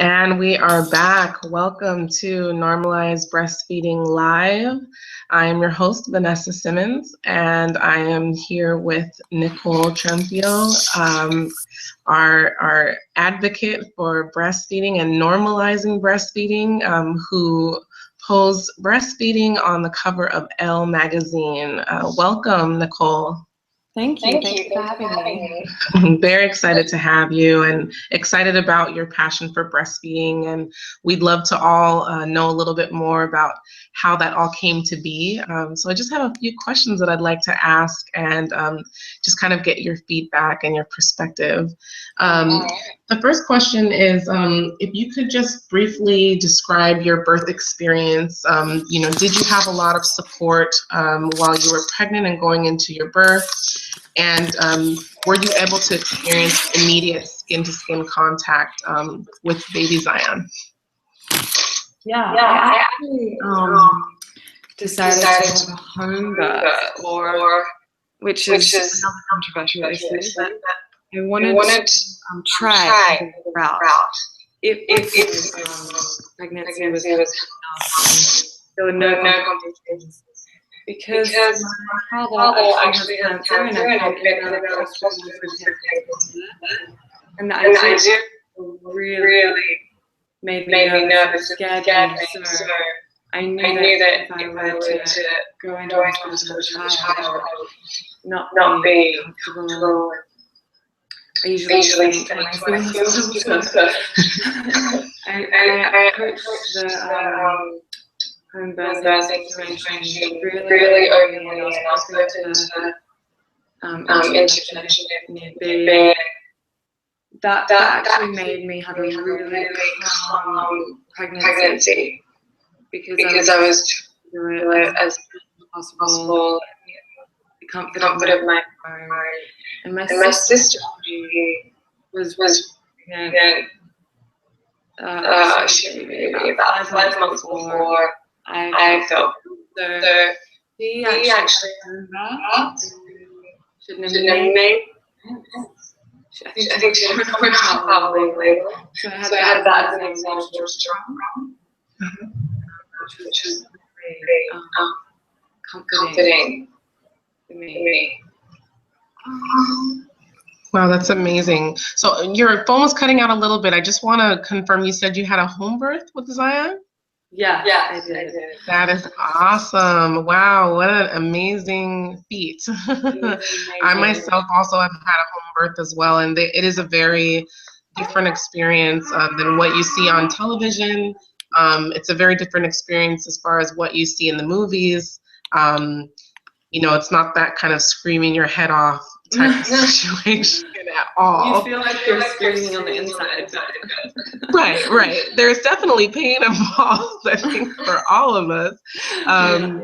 And we are back. Welcome to Normalize Breastfeeding Live. I am your host, Vanessa Simmons, and I am here with Nicole Trunfio, our advocate for breastfeeding and normalizing breastfeeding, who posed breastfeeding on the cover of Elle magazine. Welcome, Nicole. Thank you for having me. I'm very excited to have you and excited about your passion for breastfeeding. And we'd love to all know a little bit more about how that all came to be. So I just have a few questions that I'd like to ask and just kind of get your feedback and your perspective. The first question is, if you could just briefly describe your birth experience. Did you have a lot of support while you were pregnant and going into your birth? And were you able to experience immediate skin-to-skin contact with baby Zion? Yeah, I actually decided to have a home birth, which is another controversial issue, but I wanted to try the route. If pregnancy was there were no complications. Because my father actually has cancer, and I can't get out of the hospital with him. And the idea really made me nervous and scared me. So I knew that if I were to go into hospital with a child, not be comfortable. I usually think when I feel hospital. I approached the home birthing situation really openly, and I was open to intervention if need be. That actually made me have a really calm pregnancy because I was doing it as possible, the comfort of my home. And my sister was pregnant. She maybe about 5 months before I felt. So she actually shouldn't have named. I think she had probably later. So I had that as an example of strong, which was really comforting to me. Wow, that's amazing. So your phone was cutting out a little bit. I just want to confirm, you said you had a home birth with Zion? Yeah, I did. That is awesome. Wow, what an amazing feat. I myself also have had a home birth as well, and it is a very different experience than what you see on television. It's a very different experience as far as what you see in the movies. It's not that kind of screaming your head off type of situation at all. You feel like you're screaming on the inside. Right. There's definitely pain involved, I think, for all of us.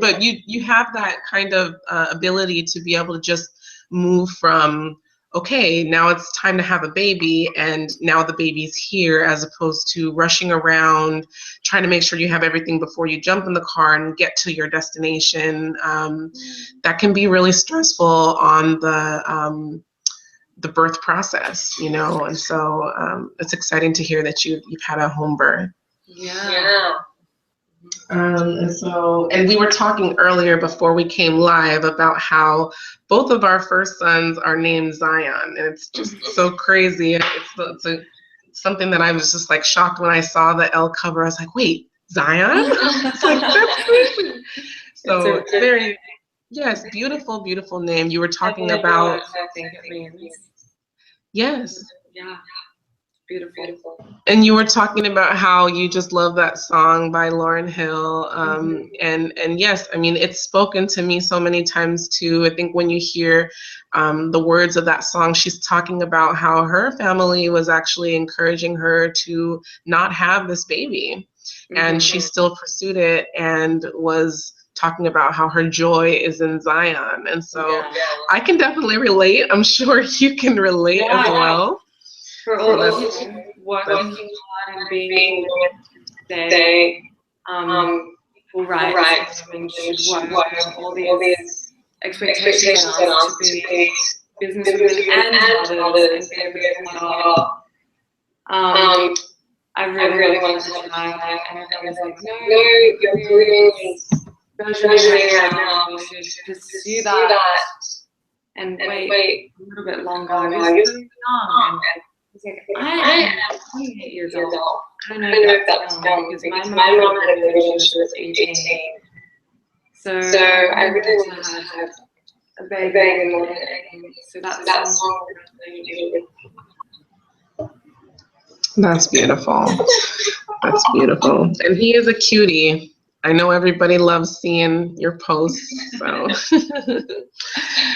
But you have that kind of ability to be able to just move from, okay, now it's time to have a baby, and now the baby's here, as opposed to rushing around, trying to make sure you have everything before you jump in the car and get to your destination. That can be really stressful on the birth process, and so it's exciting to hear that you've had a home birth. Yeah. And we were talking earlier before we came live about how both of our first sons are named Zion, and it's just so crazy. It's something that I was just like shocked when I saw the Elle cover. I was like, wait, Zion? It's like, that's crazy. So it's very, yes, beautiful, beautiful name. You were talking about. I think it means. Yes. Yeah. Beautiful. And you were talking about how you just love that song by Lauryn Hill. And yes, I mean, it's spoken to me so many times too. I think when you hear the words of that song, she's talking about how her family was actually encouraging her to not have this baby. And she still pursued it and was talking about how her joy is in Zion. And so I can definitely relate. I'm sure you can relate as well. For all of you working hard and being today, equal rights, women should work, all these expectations on us to be businesswomen and mothers and be able to I really wanted to have a child, and everyone was like, no, your career is burgeoning right now, you should pursue that and wait a little bit longer. I was so young, and I was like, I am 28 years old. I don't know if that's young, because my mom had a baby when she was 18. So I really wanted to have a baby more than anything. So that's song. That's beautiful. That's beautiful. And he is a cutie. I know everybody loves seeing your posts. So,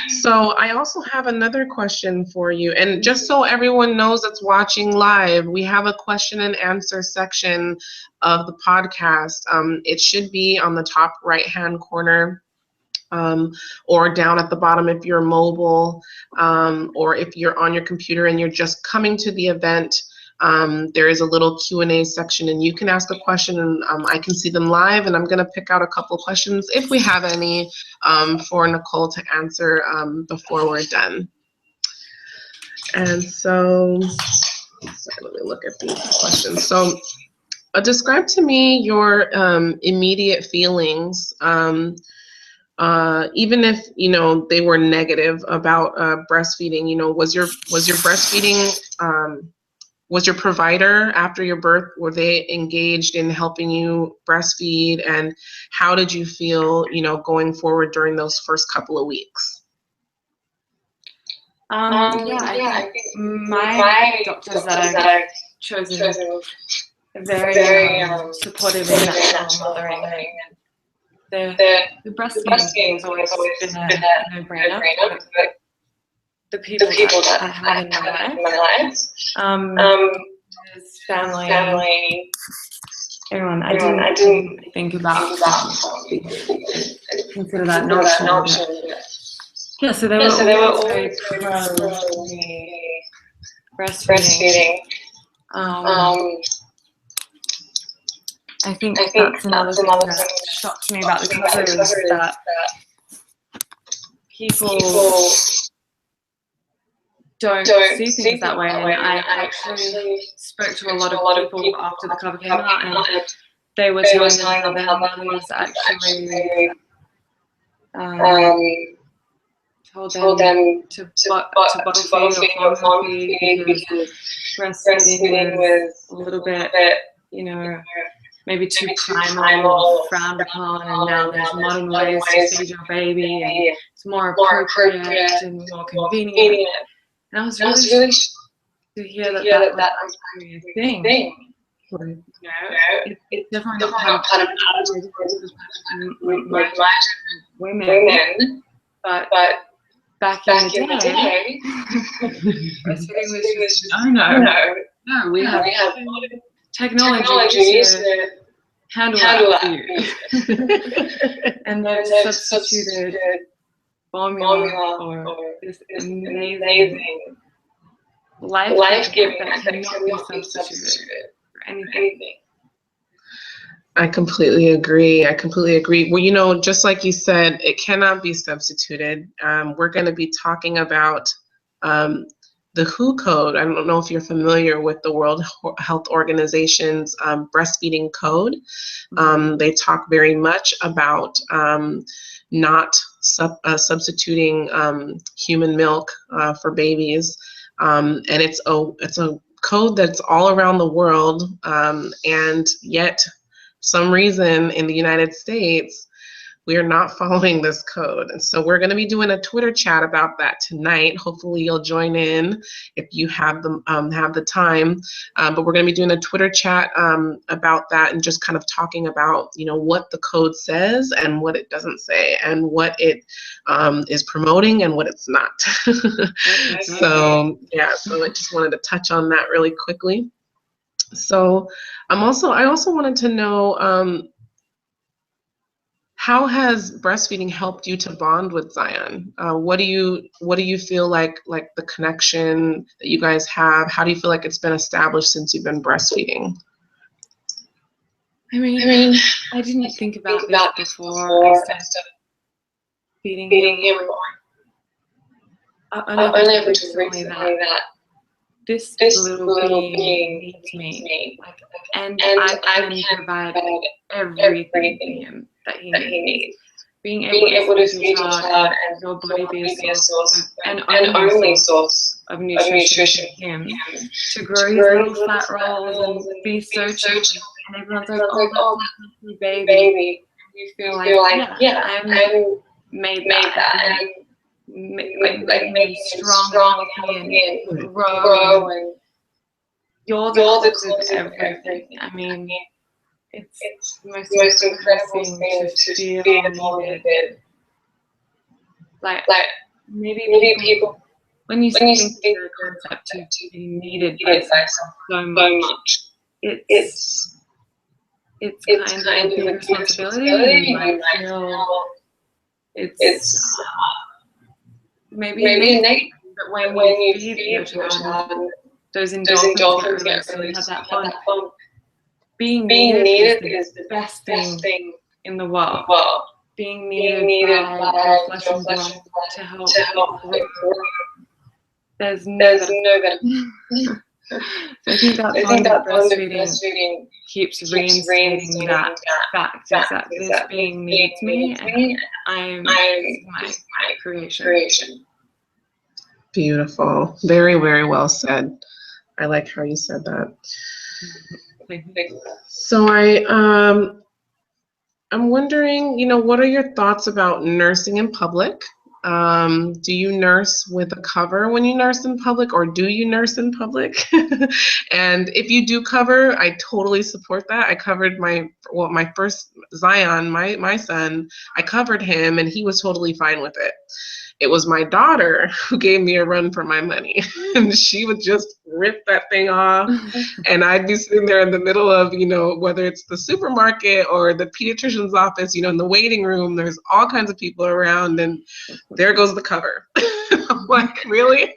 so I also have another question for you. And just so everyone knows that's watching live, we have a question and answer section of the podcast. It should be on the top right-hand corner. Or down at the bottom if you're mobile, or if you're on your computer and you're just coming to the event. There is a little Q&A section, and you can ask a question, and I can see them live, and I'm going to pick out a couple of questions, if we have any, for Nicole to answer before we're done. And so, let me look at these questions. So, describe to me your immediate feelings, even if they were negative about breastfeeding. Was your breastfeeding, was your provider after your birth, were they engaged in helping you breastfeed, and how did you feel going forward during those first couple of weeks? I think my doctors that I've chosen are very supportive in natural mothering. The breastfeeding has always been a no-brainer, but the people that I have in my life, family, everyone, I didn't think about consider that an option. Yeah, so they were always pro me breastfeeding. I think that's another thing that shocked me about the cover is that people don't see things that way. And I actually spoke to a lot of people after the cover came out, and they were telling me how their mothers actually told them to bottle feed or formula feed because breastfeeding was a little bit, maybe too primal or frowned upon, and now there's modern ways to feed your baby, and it's more appropriate and more convenient. And I was really to hear that was actually a thing. It's definitely not kind of with women, but back in the day, breastfeeding was just, no, we have technology to handle that for you. And they've substituted formula for this amazing life-giving that cannot be substituted for anything. I completely agree. Well, just like you said, it cannot be substituted. We're going to be talking about the WHO code. I don't know if you're familiar with the World Health Organization's breastfeeding code. They talk very much about not substituting human milk for babies, and it's a code that's all around the world, and yet some reason in the United States we are not following this code. And so we're going to be doing a Twitter chat about that tonight. Hopefully you'll join in if you have the time. But we're going to be doing a Twitter chat about that, and just kind of talking about what the code says and what it doesn't say, and what it is promoting and what it's not. So I just wanted to touch on that really quickly. So I also wanted to know, how has breastfeeding helped you to bond with Zion? What do you feel like the connection that you guys have? How do you feel like it's been established since you've been breastfeeding? I mean, I didn't think about this before I started feeding him. I only recently that this little being needs me, and I can provide everything for him that he needs. Being able to feed your child and your body be a source and only source of nutrition for him, to grow his little fat rolls and be so chubby, and everyone's like, oh, that's a baby. You feel like, yeah, I'm made that, and making him strong, healthy, and grow, and you're the cause of everything. I mean, it's the most incredible thing to feel needed. Like maybe people, when you think of the concept of being needed by someone so much, it's kind of a big responsibility, and you might feel it's maybe negative. But when you feed your child, those endorphins get released, and you have that bond. Being needed is the best thing in the world. Being needed by your flesh and blood to help grow. There's no better. So I think that bond of breastfeeding keeps reinstating that fact, is that this being needs me, and I'm my creation. Beautiful. Very, very well said. I like how you said that. So I'm wondering, what are your thoughts about nursing in public? Do you nurse with a cover when you nurse in public, or do you nurse in public? And if you do cover, I totally support that. I covered my first Zion, my son, I covered him and he was totally fine with it. It was my daughter who gave me a run for my money, and she would just rip that thing off, and I'd be sitting there in the middle of, whether it's the supermarket or the pediatrician's office, in the waiting room, there's all kinds of people around, and there goes the cover. I'm like, really?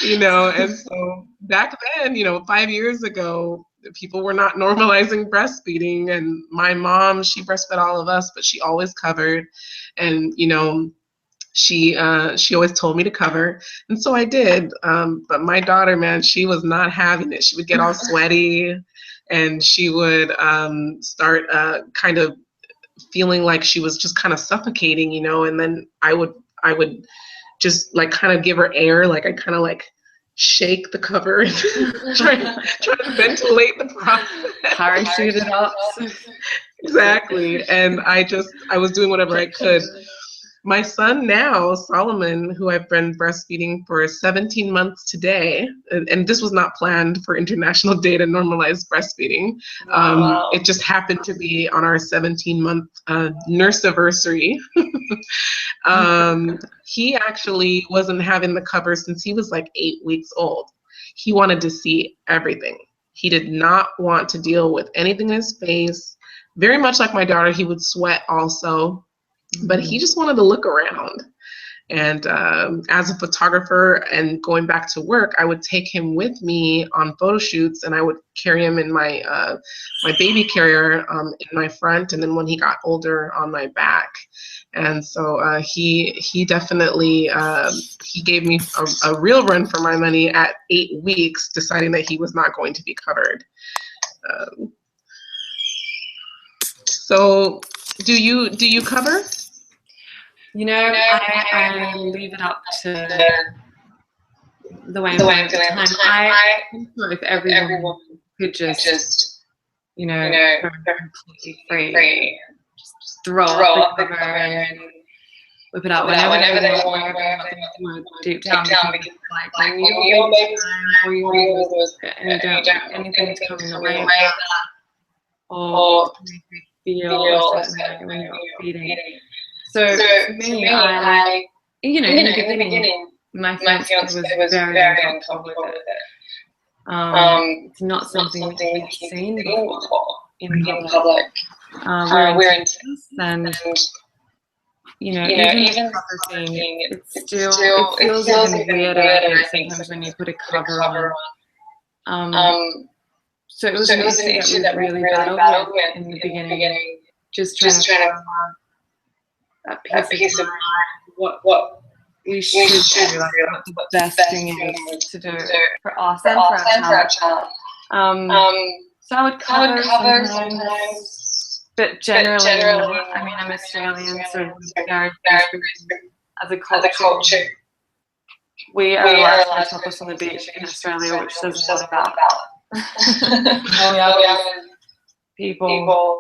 And so back then, 5 years ago, people were not normalizing breastfeeding, and my mom, she breastfed all of us, but she always covered, and, she always told me to cover, and so I did. But my daughter, man, she was not having it. She would get all sweaty, and she would start kind of feeling like she was just kind of suffocating, and then I would just like kind of give her air, like I kind of like shake the cover and try to ventilate the process. Parachute it up. Exactly. And I was doing whatever I could. My son now, Solomon, who I've been breastfeeding for 17 months today, and this was not planned for International Day to Normalize Breastfeeding. Wow. It just happened to be on our 17-month nurse-iversary. He actually wasn't having the cover since he was like 8 weeks old. He wanted to see everything. He did not want to deal with anything in his face. Very much like my daughter, he would sweat also. But he just wanted to look around. And as a photographer and going back to work, I would take him with me on photo shoots, and I would carry him in my my baby carrier in my front, and then when he got older, on my back. And so he definitely he gave me a real run for my money at 8 weeks, deciding that he was not going to be covered. So do you cover? I leave it up to the way I'm doing at the time. I'm sure if everyone could just, go completely free, just throw up the cover and whip it out whenever they want, deep down, because like when you're baby or you're and you don't want anything to come in the way of that, or make you feel a certain way when you're feeding. So for me, I in the beginning, my fiance was very uncomfortable with it. It's not something we've seen before in public. We're intense, and even the cover thing, it feels even weirder, I think, sometimes when you put a cover on. So it was an issue that we really battled with in the beginning, just trying to that piece of mind, what we should do, like, what the best thing is to do for us and for our child. So I would cover sometimes, but generally not. I mean, I'm Australian, so very as a culture, we are allowed to topless on the beach in Australia, which says a lot about how we are with people.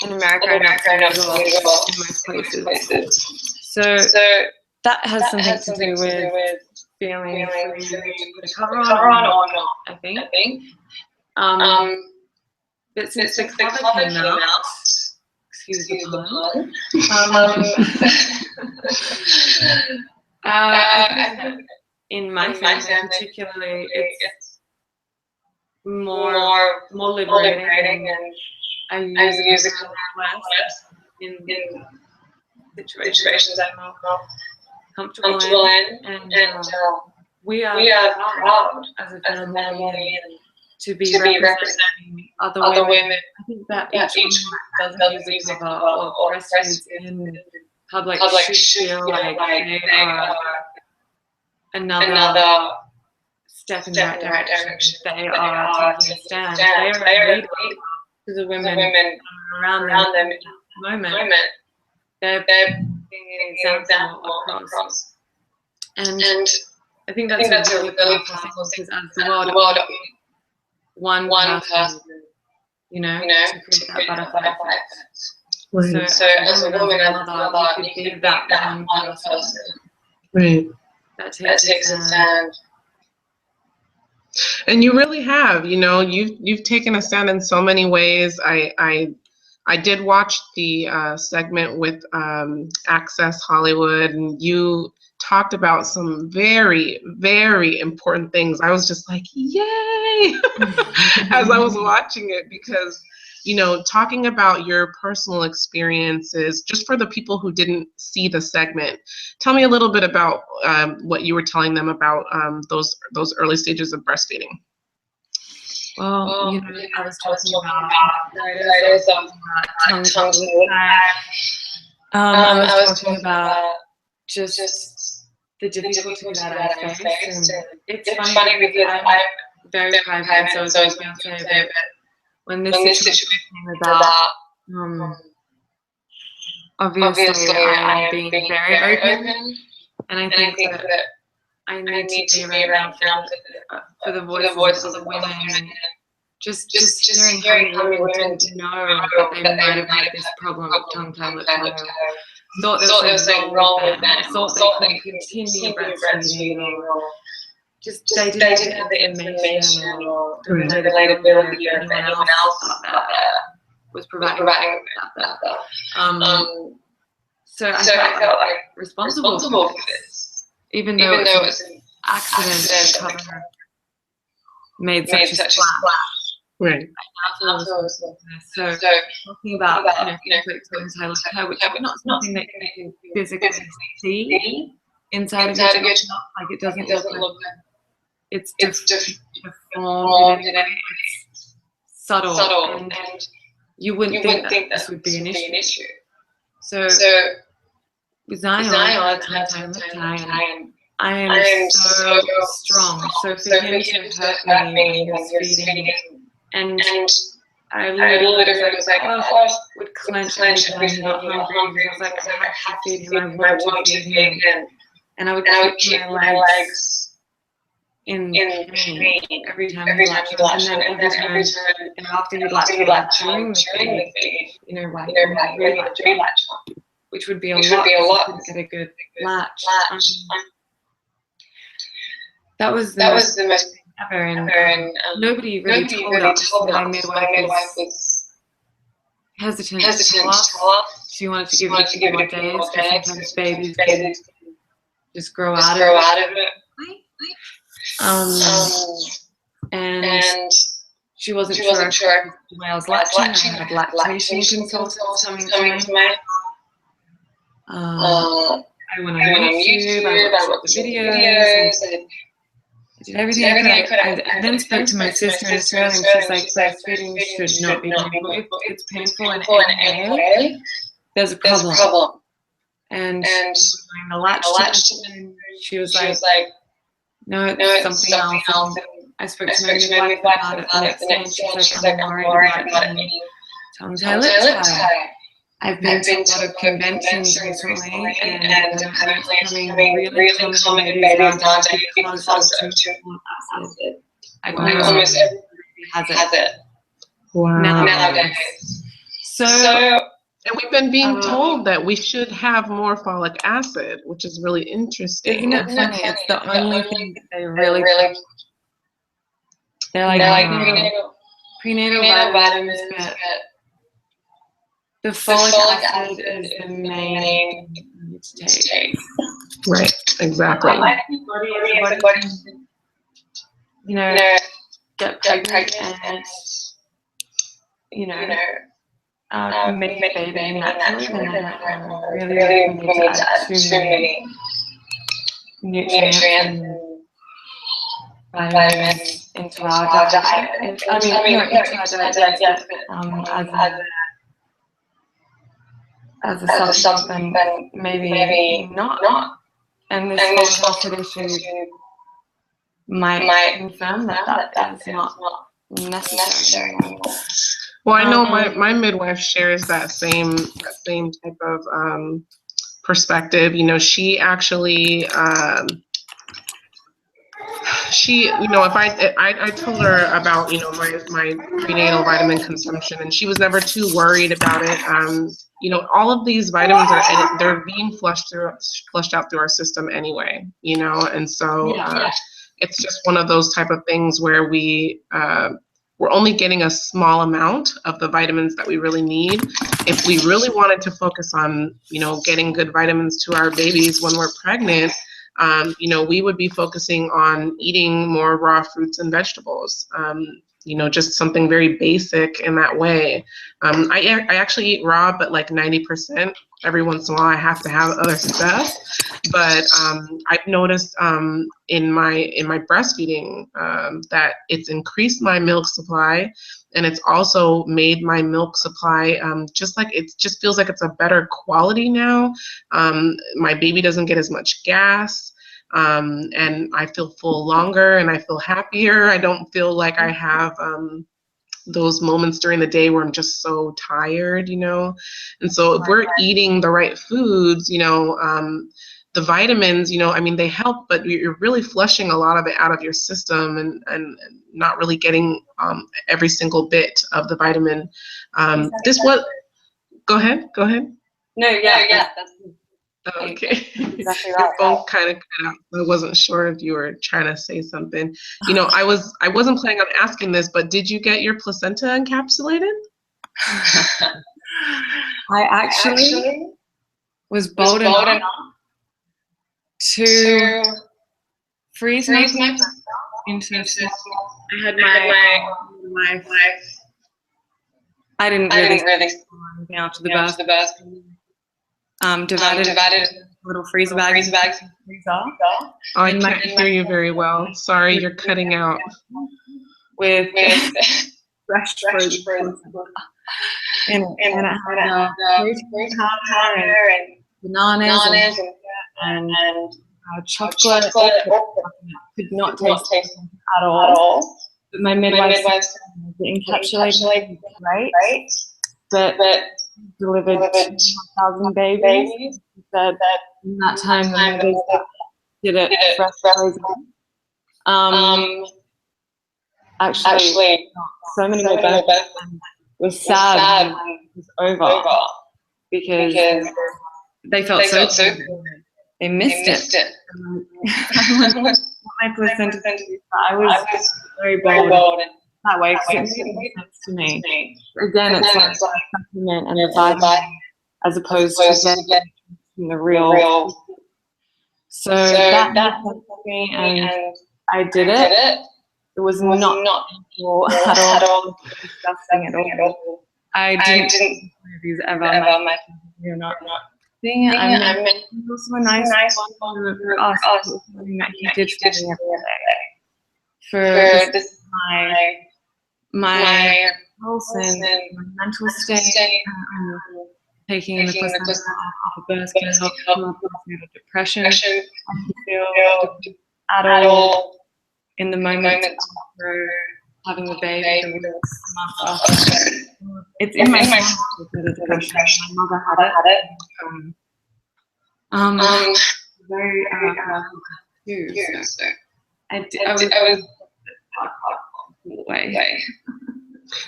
In America, I don't go in most places. So that has something to do with feeling free to put a cover on or not, I think. But since the cover came out, excuse the pun, I think in my family particularly, it's more liberating, and I use it less in situations I'm not comfortable in, and we are proud as a family to be representing other women. I think that each one doesn't use a cover or breastfeeds in public should feel like they are another step in the right direction. They are taking a stand. They are a leader to the women around them at the moment. They're being an example across. And I think that's a really powerful thing, because as the world, one person, to create that butterfly effect. Right. So as a woman, as a mother, you could be that one person. Right. That takes a stand. And you really have, you've taken a stand in so many ways. I did watch the segment with Access Hollywood, and you talked about some very, very important things. I was just like, yay, as I was watching it, because, talking about your personal experiences, just for the people who didn't see the segment, tell me a little bit about what you were telling them about those early stages of breastfeeding. Well, I was talking about tongue tie. I was talking about just the difficulty that I faced, and it's funny because I'm very private, and so is my fiance, but when this situation came about, obviously I am being very open, and I think that I need to be around now for the voices of other women, and just hearing how many women didn't know that they might have had this problem with tongue tie, lip tie, thought there was something wrong with them, thought they could continue breastfeeding, or just they didn't have the information or the relatability or anyone else that was providing that. So I felt like responsible for this, even though it was an accident. The cover made such a splash. Right. So talking about conflict tongue tie, lip tie, which is not something that you can physically see inside of your tongue, like it doesn't look like it's deformed in a way. It's subtle, and you wouldn't think that this would be an issue. So with Zion, tongue tie and lip tie, and I am so strong. So for him to hurt me when he was feeding, and I literally was like, would clench every time he got hungry. I was like, I have to feed him. I want to feed him. And I would kick my legs in pain every time he latched on. And then every time, and after he latched during the feed, why he re-latched on, which would be a lot if he couldn't get a good latch. That was the most ever, and nobody really told us. My midwife was hesitant to tell us. She wanted to give it a few more days, because sometimes babies can just grow out of it. And she wasn't sure the way I was latching. I had lactation consultants coming to me. I went on YouTube, I watched the videos, I did everything I could. I then spoke to my sister in Australia, and she's like, breastfeeding should not be painful. If it's painful in any way, there's a problem. and doing the latch, and she was like, no, it's something else. And I spoke to my midwife about it the next day, and she's like, I'm worried about it. Tom's hair lip tie. I've been to a lot of conventions recently, and apparently it's becoming really common in babies nowadays because of too much acid. Like almost every baby has it. Wow. Nowadays. So, and we've been being told that we should have more folic acid, which is really interesting. Isn't it funny? It's the only thing that they really they're like prenatal vitamins, but the folic acid is the main thing you need to take. Right, exactly. You know, get pregnant and, you know, make a baby naturally, then I don't really need to add too many nutrients and vitamins into our diet. I mean, not into our diet, yes, but as a supplement, then maybe not. And this folic acid issue might confirm that is not necessary anymore. Well, I know my midwife shares that same type of perspective. You know, she actually if I told her about, you know, my prenatal vitamin consumption, and she was never too worried about it. You know, all of these vitamins they're being flushed out through our system anyway, you know, and so it's just one of those type of things where we're only getting a small amount of the vitamins that we really need. If we really wanted to focus on, you know, getting good vitamins to our babies when we're pregnant, you know, we would be focusing on eating more raw fruits and vegetables. You know, just something very basic in that way. I actually eat raw, but like 90%. Every once in a while, I have to have other stuff. But I've noticed in my breastfeeding that it's increased my milk supply, and it's also made my milk supply just like it just feels like it's a better quality now. My baby doesn't get as much gas. And I feel full longer, and I feel happier. I don't feel like I have those moments during the day where I'm just so tired, you know. And so if we're eating the right foods, you know, the vitamins, you know, I mean, they help, but you're really flushing a lot of it out of your system, and not really getting every single bit of the vitamin. Go ahead. No, yeah. Okay. Exactly Your phone kind of cut out. I wasn't sure if you were trying to say something. You know, I wasn't planning on asking this, but did you get your placenta encapsulated? I actually was bold enough to freeze my placenta into I had my I didn't really after the birth. Divided little freezer bags. Oh, I can't hear you very well. Sorry, you're cutting out. With fresh frozen. And it had protein powder and bananas and chocolate. Could not taste at all. But my midwife said the encapsulated right, but delivered 1,000 babies. She said in that time the mothers did it fresh frozen. Actually, so many more births was sad when it was over because they felt so good. They missed it. My placenta, I was very bold that way because it made sense to me. Again, it's like a supplement and a vitamin as opposed to getting from the real. So that made sense to me, and I did it. It was not painful at all, disgusting at all. I didn't reviews ever. You're not seeing it. I mean, it was also a nice one for us. Something that he did for me every day. For this, my pulse and my mental state, taking the placenta after birth can help people with depression. I feel at all in the moment after having the baby, the weeks, months after. It's in my family, the depression. My mother had it. Very too. So I was way.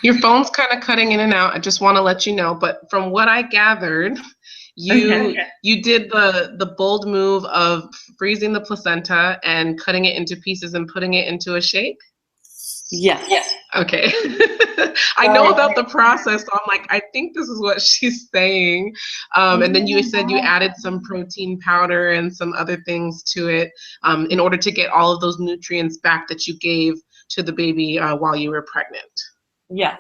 Your phone's kind of cutting in and out. I just want to let you know. But from what I gathered, you did the bold move of freezing the placenta and cutting it into pieces and putting it into a shake. Yes. Okay. I know about the process, so I'm like, I think this is what she's saying. And then you said you added some protein powder and some other things to it in order to get all of those nutrients back that you gave to the baby while you were pregnant. Yes.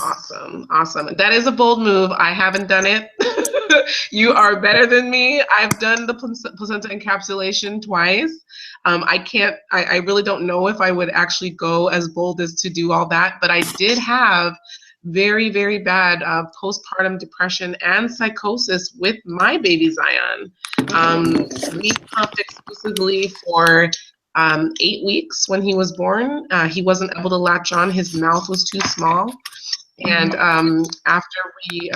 Awesome. That is a bold move. I haven't done it. You are better than me. I've done the placenta encapsulation twice. I really don't know if I would actually go as bold as to do all that, but I did have very, very bad postpartum depression and psychosis with my baby Zion. We pumped exclusively for 8 weeks when he was born. He wasn't able to latch on. His mouth was too small. And after we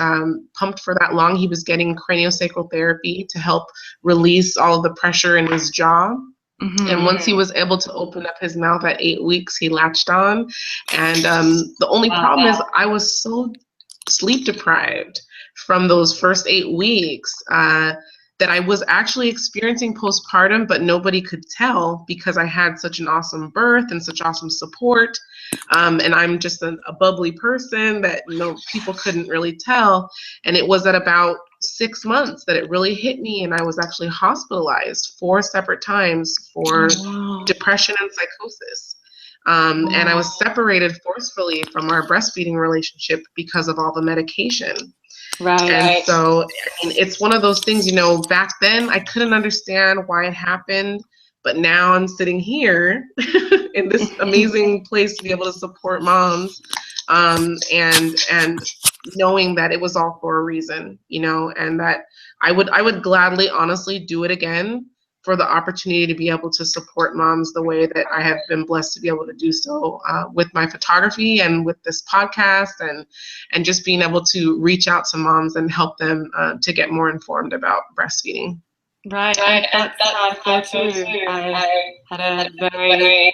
pumped for that long, he was getting craniosacral therapy to help release all of the pressure in his jaw. And once he was able to open up his mouth at 8 weeks, he latched on. And the only problem is I was so sleep deprived from those first 8 weeks that I was actually experiencing postpartum, but nobody could tell because I had such an awesome birth and such awesome support. And I'm just a bubbly person that people couldn't really tell. And it was at about 6 months that it really hit me, and I was actually hospitalized 4 separate times for depression and psychosis. And I was separated forcefully from our breastfeeding relationship because of all the medication. Right. And so it's one of those things, back then I couldn't understand why it happened, but now I'm sitting here in this amazing place to be able to support moms, and knowing that it was all for a reason, and that I would gladly, honestly, do it again for the opportunity to be able to support moms the way that I have been blessed to be able to do so with my photography and with this podcast, and just being able to reach out to moms and help them to get more informed about breastfeeding. Right. That's how I feel too. I had a very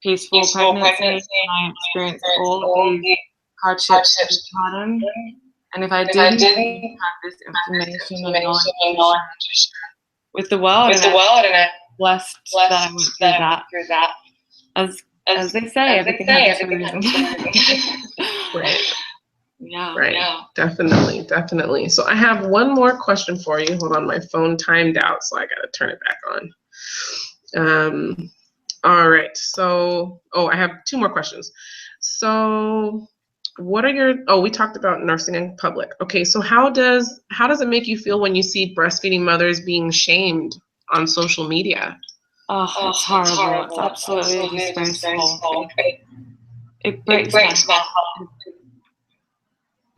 peaceful pregnancy, and I experienced all of these hardships postpartum. And if I didn't have this information and knowledge to share with the world, and I'm blessed that I went through that. As they say, everything happens for a reason. Right. Yeah. Right. Yeah. Definitely. So I have one more question for you. Hold on, my phone timed out, so I got to turn it back on. All right. So, I have 2 more questions. So, what are we talked about nursing in public. Okay. So how does it make you feel when you see breastfeeding mothers being shamed on social media? Oh, it's horrible. It's absolutely disgraceful. It breaks my heart.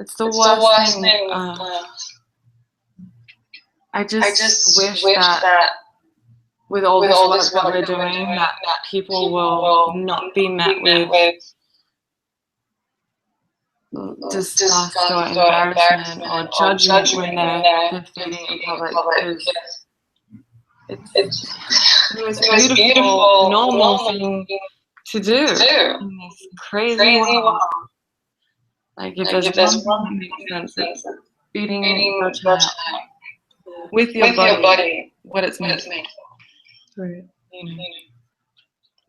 It's the worst thing. I just wish that with all this work that we're doing, that people will not be met with disgust or embarrassment or judgment when they're feeding in public, because it's the most beautiful, normal thing to do in this crazy world. Like, if there's one thing that makes sense, it's feeding your child with your body what it's meant for. Right.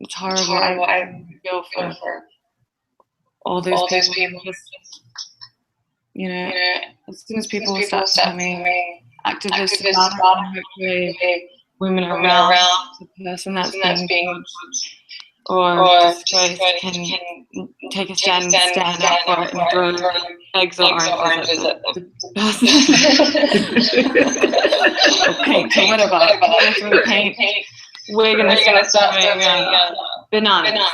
It's horrible. I feel for all those people. As soon as people start becoming activists about it, and hopefully women around the person that's being judged or disgraced can take a stand up for it and throw eggs or oranges at the person. Or paint or whatever. Paint. We're going to start throwing bananas.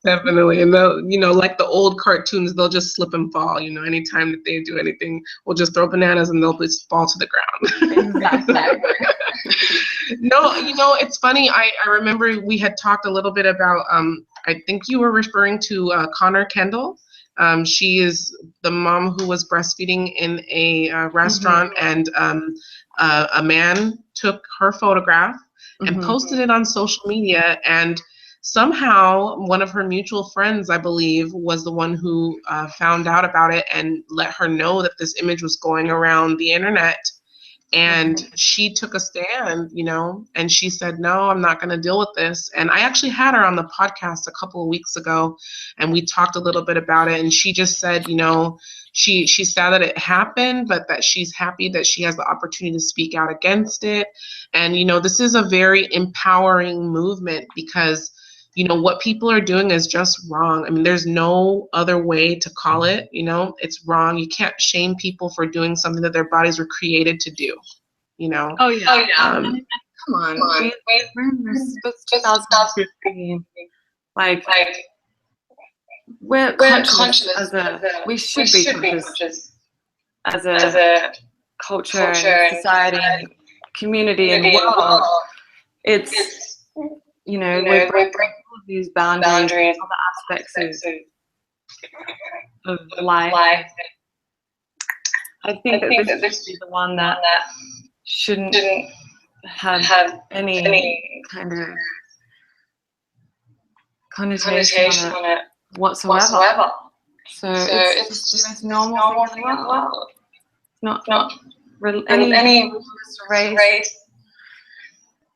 Definitely. And they'll, like the old cartoons, they'll just slip and fall. Anytime that they do anything, we'll just throw bananas and they'll just fall to the ground. Exactly. No, it's funny. I remember we had talked a little bit about, I think you were referring to Connor Kendall. She is the mom who was breastfeeding in a restaurant, and a man took her photograph and posted it on social media, and somehow one of her mutual friends, I believe, was the one who found out about it and let her know that this image was going around the internet. And she took a stand, and she said, no, I'm not going to deal with this. And I actually had her on the podcast a couple of weeks ago, and we talked a little bit about it. And she just said, she's sad that it happened, but that she's happy that she has the opportunity to speak out against it. And, this is a very empowering movement, because what people are doing is just wrong. I mean, there's no other way to call it. It's wrong. You can't shame people for doing something that their bodies were created to do. Oh yeah. Come on. We're in this 2015. Like, we're conscious we should be conscious as a culture, society, community, and world. It's we're breaking all of these boundaries, other aspects of life. I think that this should be the one that shouldn't have any kind of connotation on it whatsoever. So it's just the most normal thing in the world. It's not any race,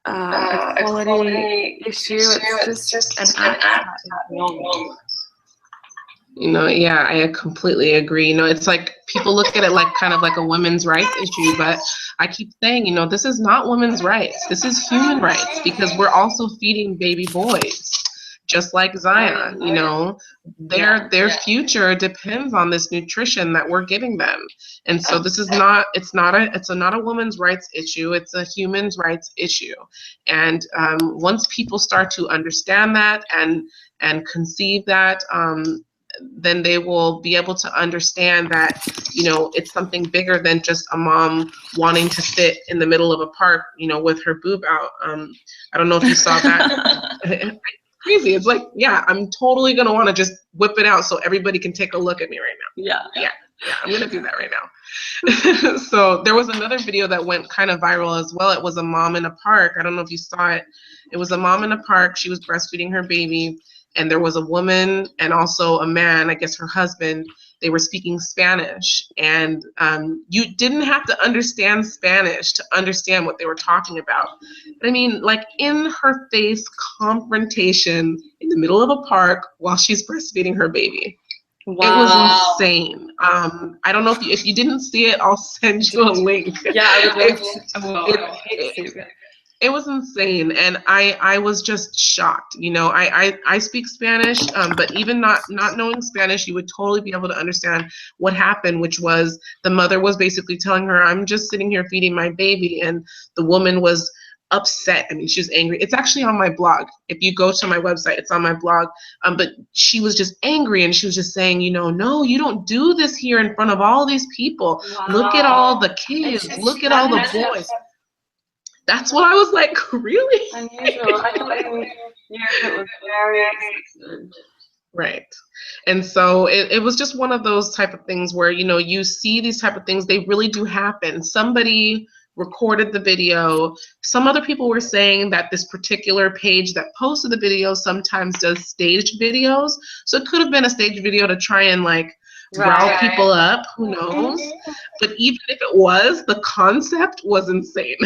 equality issue. It's just an act that's normal. Yeah, I completely agree. It's like people look at it like kind of like a women's rights issue, but I keep saying, this is not women's rights. This is human rights, because we're also feeding baby boys, just like Zion. Their future depends on this nutrition that we're giving them. And so this is not a women's rights issue. It's a human rights issue. And once people start to understand that and conceive that, then they will be able to understand that, it's something bigger than just a mom wanting to sit in the middle of a park, with her boob out. I don't know if you saw that. It's crazy. It's like, yeah, I'm totally going to want to just whip it out so everybody can take a look at me right now. Yeah, I'm going to do that right now. So there was another video that went kind of viral as well. It was a mom in a park. I don't know if you saw it. It was a mom in a park. She was breastfeeding her baby. And there was a woman and also a man, I guess her husband. They were speaking Spanish. And you didn't have to understand Spanish to understand what they were talking about. I mean, like, in her face confrontation in the middle of a park while she's breastfeeding her baby. Wow. It was insane. I don't know if you didn't see it, I'll send you a link. Yeah, I would love It was insane, and I was just shocked. I speak Spanish, but even not knowing Spanish, you would totally be able to understand what happened, which was the mother was basically telling her, I'm just sitting here feeding my baby, and the woman was upset. I mean, she was angry. It's actually on my blog. If you go to my website, it's on my blog. But she was just angry, and she was just saying, no, you don't do this here in front of all these people. Wow. Look at all the kids. Look at all the boys. That's what I was like, really? Unusual. I thought it was very accepted. Right. And so it was just one of those type of things where, you see these type of things, they really do happen. Somebody recorded the video. Some other people were saying that this particular page that posted the video sometimes does staged videos. So it could have been a staged video to try and rile people up. Who knows? But even if it was, the concept was insane.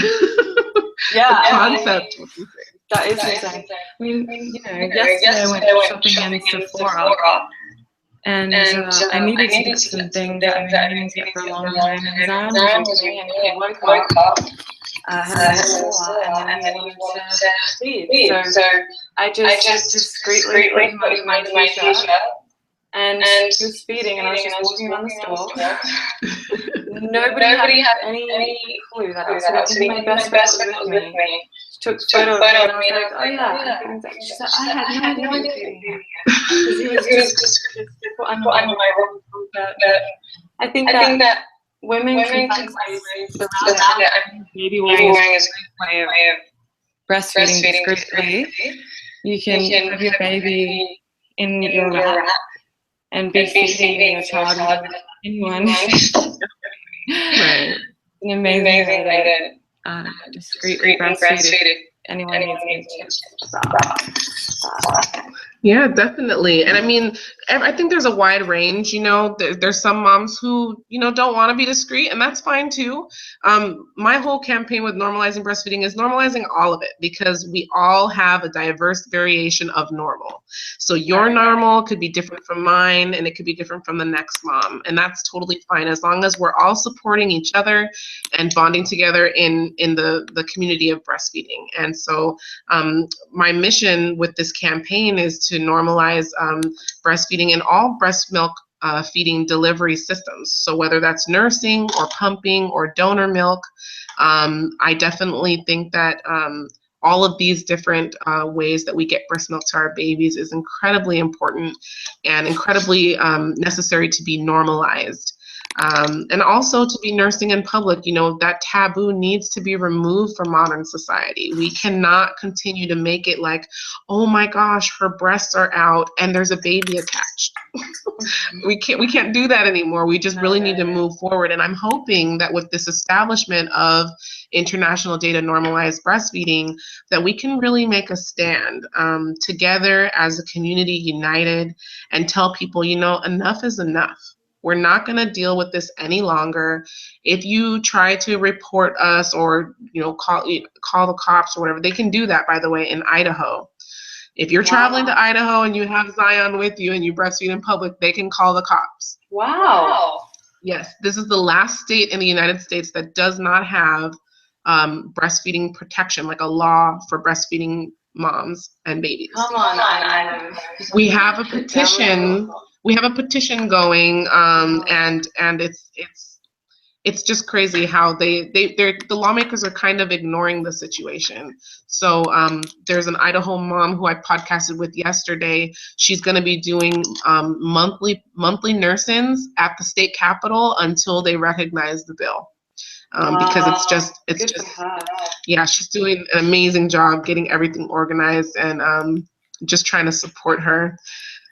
Yeah, the concept was insane. That is insane. I mean, yesterday I went shopping in Sephora, and I needed to get some things that I've been meaning to get for a long time. And Zion was with me, and he woke up, had a Sephora, and then he wanted to feed. So I just discreetly put him under my t-shirt. And he was feeding, and I was just walking around the store. Nobody had any clue that I was sitting my best friend with me, took photo of me, and I was like, oh yeah, I think she said, I had no idea because it was just people under my roof. But I think that women can find ways around it. Baby wearing is a great way of breastfeeding discreetly. You can have your baby in your wrap and be feeding your child without anyone. Right. An amazing way to discreetly breastfeed if anyone needs any tips about that. Yeah, definitely. And I mean, I think there's a wide range, you know, there's some moms who, you know, don't want to be discreet, and that's fine too. My whole campaign with normalizing breastfeeding is normalizing all of it, because we all have a diverse variation of normal. So your normal could be different from mine, and it could be different from the next mom. And that's totally fine, as long as we're all supporting each other and bonding together in the community of breastfeeding. And so my mission with this campaign is to normalize breastfeeding in all breast milk feeding delivery systems. So whether that's nursing or pumping or donor milk, I definitely think that all of these different ways that we get breast milk to our babies is incredibly important and incredibly necessary to be normalized. And also to be nursing in public, you know, that taboo needs to be removed from modern society. We cannot continue to make it like, oh my gosh, her breasts are out and there's a baby attached. We can't do that anymore. We just really need to move forward. And I'm hoping that with this establishment of International Day to Normalize Breastfeeding, that we can really make a stand together as a community, united, and tell people, you know, enough is enough. We're not going to deal with this any longer. If you try to report us or, you know, call the cops or whatever, they can do that, by the way, in Idaho. If you're traveling to Idaho and you have Zion with you and you breastfeed in public, they can call the cops. Wow. Yes, this is the last state in the United States that does not have breastfeeding protection, like a law for breastfeeding moms and babies. Come on, we have a petition. We have a petition going, and it's just crazy how the lawmakers are kind of ignoring the situation. So there's an Idaho mom who I podcasted with yesterday. She's going to be doing monthly nurse-ins at the state capitol until they recognize the bill. Because it's just yeah, she's doing an amazing job getting everything organized and just trying to support her.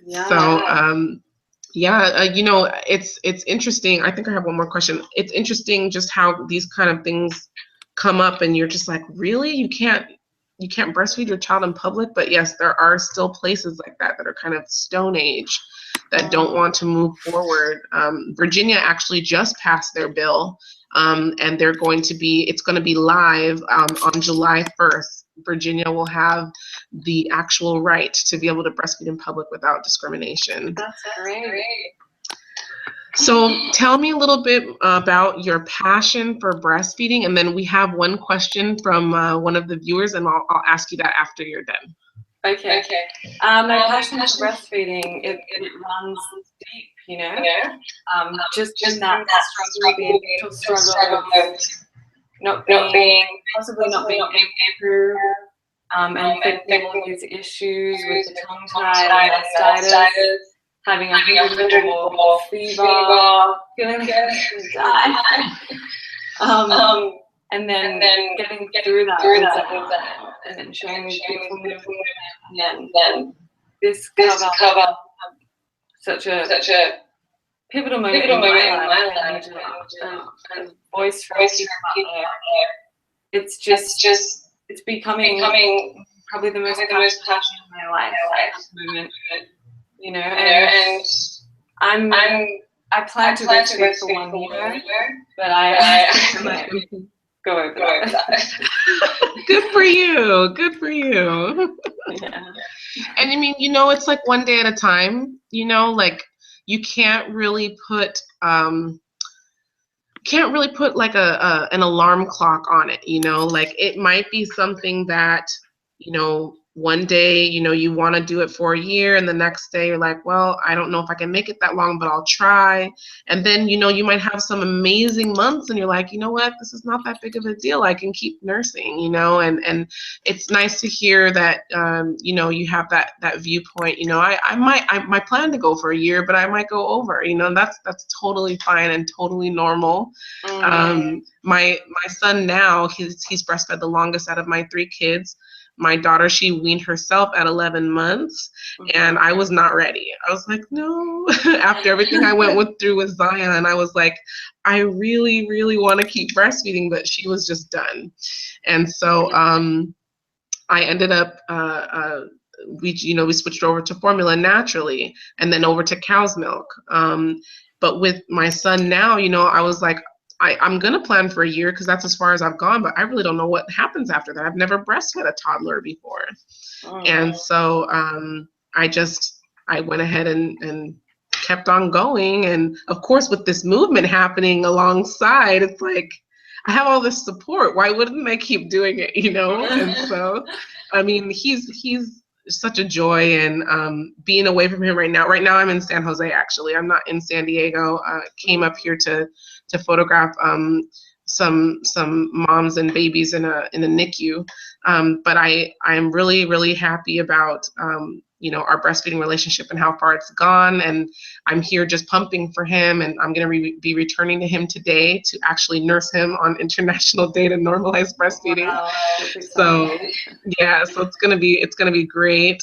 Yeah. So you know, it's interesting. I think I have one more question. It's interesting just how these kind of things come up and you're just like, really? You can't breastfeed your child in public? But yes, there are still places like that are kind of Stone Age that don't want to move forward. Virginia actually just passed their bill, and it's going to be live on July 1st. Virginia will have the actual right to be able to breastfeed in public without discrimination. That's great. So tell me a little bit about your passion for breastfeeding, and then we have one question from one of the viewers, and I'll ask you that after you're done. Okay. My passion for breastfeeding, it runs deep, you know. Just in that struggle, the mental struggle of possibly not being able to, and facing all these issues with the tongue tie and mastitis, having 100 or more fever, feeling like I was going to die. And then getting through that and then showing these beautiful movements, and then this cover such a pivotal moment in my life. And a voice from people out there. It's becoming probably the most passionate in my life at the moment. You know, and I plan to breastfeed for 1 year, but I might go over that. Good for you. Yeah. And I mean, you know, it's like one day at a time, you know, like you can't really put like an alarm clock on it, you know, like it might be something that, you know, one day, you know, you want to do it for a year, and the next day you're like, well, I don't know if I can make it that long, but I'll try. And then, you know, you might have some amazing months and you're like, you know what, this is not that big of a deal. I can keep nursing, you know, and it's nice to hear that, you know, you have that viewpoint. You know, I plan to go for a year, but I might go over, you know, that's totally fine and totally normal. My son now, he's breastfed the longest out of my 3 kids. My daughter, she weaned herself at 11 months, and I was not ready. I was like, no. After everything I went through with Zion, I was like, I really, really want to keep breastfeeding, but she was just done. And so I ended up, we switched over to formula naturally, and then over to cow's milk. But with my son now, you know, I was like, I'm going to plan for a year because that's as far as I've gone, but I really don't know what happens after that. I've never breastfed a toddler before. And so I went ahead and kept on going. And of course, with this movement happening alongside, it's like, I have all this support. Why wouldn't I keep doing it, you know? And so, I mean, he's such a joy, and being away from him right now. Right now, I'm in San Jose, actually. I'm not in San Diego. Came up here to photograph some moms and babies in a NICU. But I'm really, really happy about you know, our breastfeeding relationship and how far it's gone. And I'm here just pumping for him, and I'm going to be returning to him today to actually nurse him on International Day to Normalize Breastfeeding. Wow. So yeah, so it's gonna be great.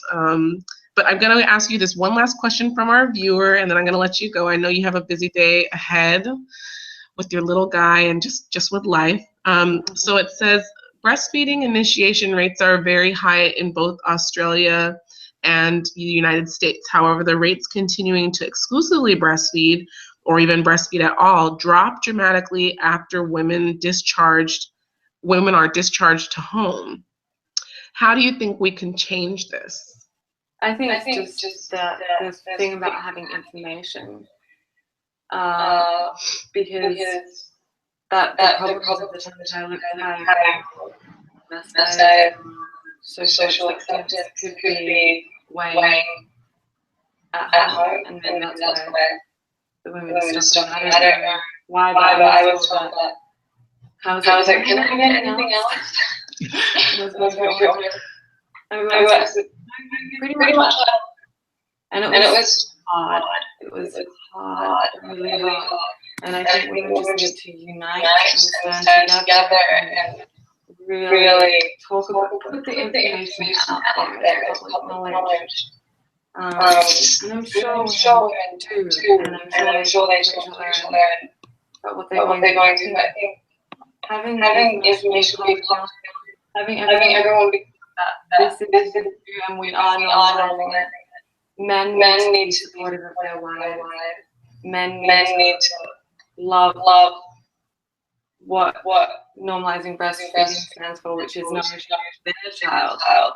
But I'm gonna ask you this one last question from our viewer, and then I'm gonna let you go. I know you have a busy day ahead with your little guy and just with life. So it says, breastfeeding initiation rates are very high in both Australia and the United States. However, the rates continuing to exclusively breastfeed or even breastfeed at all drop dramatically after women are discharged to home. How do you think we can change this? I think it's just the thing about having information, because that the problems at the time that I looked at, social acceptance could be weighing at home, and then that's where the women stop. I don't know why, but I was told that. How is it? Can I get anything else? Pretty much. And it was hard. It was hard, really hard. And I think we just need to unite and stand together and really talk about, put the information out there, public knowledge. And I'm sure women do, and I'm sure they should learn about what they're going to do. I think having information, having everyone be that this is and we are normalizing it. Men need to be supportive of their wives. Men need to love what normalizing breastfeeding stands for, which is nourishing their child. I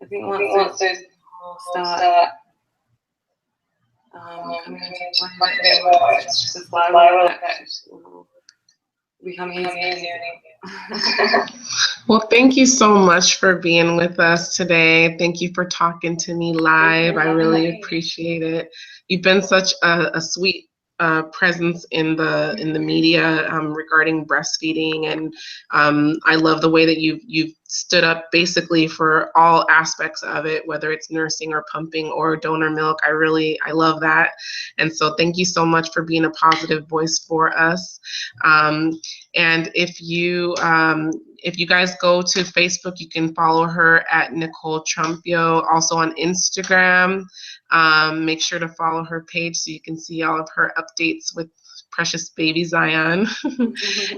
think once those start coming into play a bit more, it's just the flywheel effect will become easier. Well, thank you so much for being with us today. Thank you for talking to me live. I really appreciate it. You've been such a sweet presence in the media regarding breastfeeding, and I love the way that you've stood up basically for all aspects of it, whether it's nursing or pumping or donor milk. I love that, and so thank you so much for being a positive voice for us. And if you guys go to Facebook, you can follow her at Nicole Trunfio. Also on Instagram, make sure to follow her page so you can see all of her updates with precious baby Zion.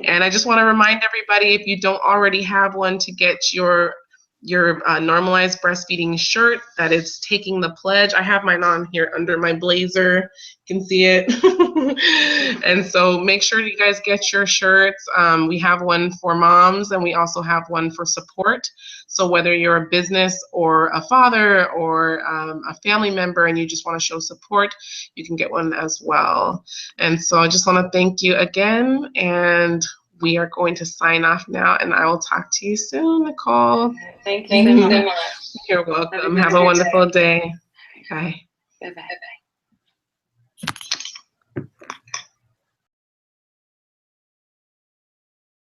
And I just want to remind everybody, if you don't already have one, to get your normalized breastfeeding shirt that is taking the pledge. I have mine on here under my blazer. You can see it. And so make sure you guys get your shirts. We have one for moms, and we also have one for support. So whether you're a business or a father or a family member and you just want to show support, you can get one as well. And so I just want to thank you again, and we are going to sign off now, and I will talk to you soon, Nicole. Thank you so much. You're welcome. Have a wonderful day. Bye. Bye-bye.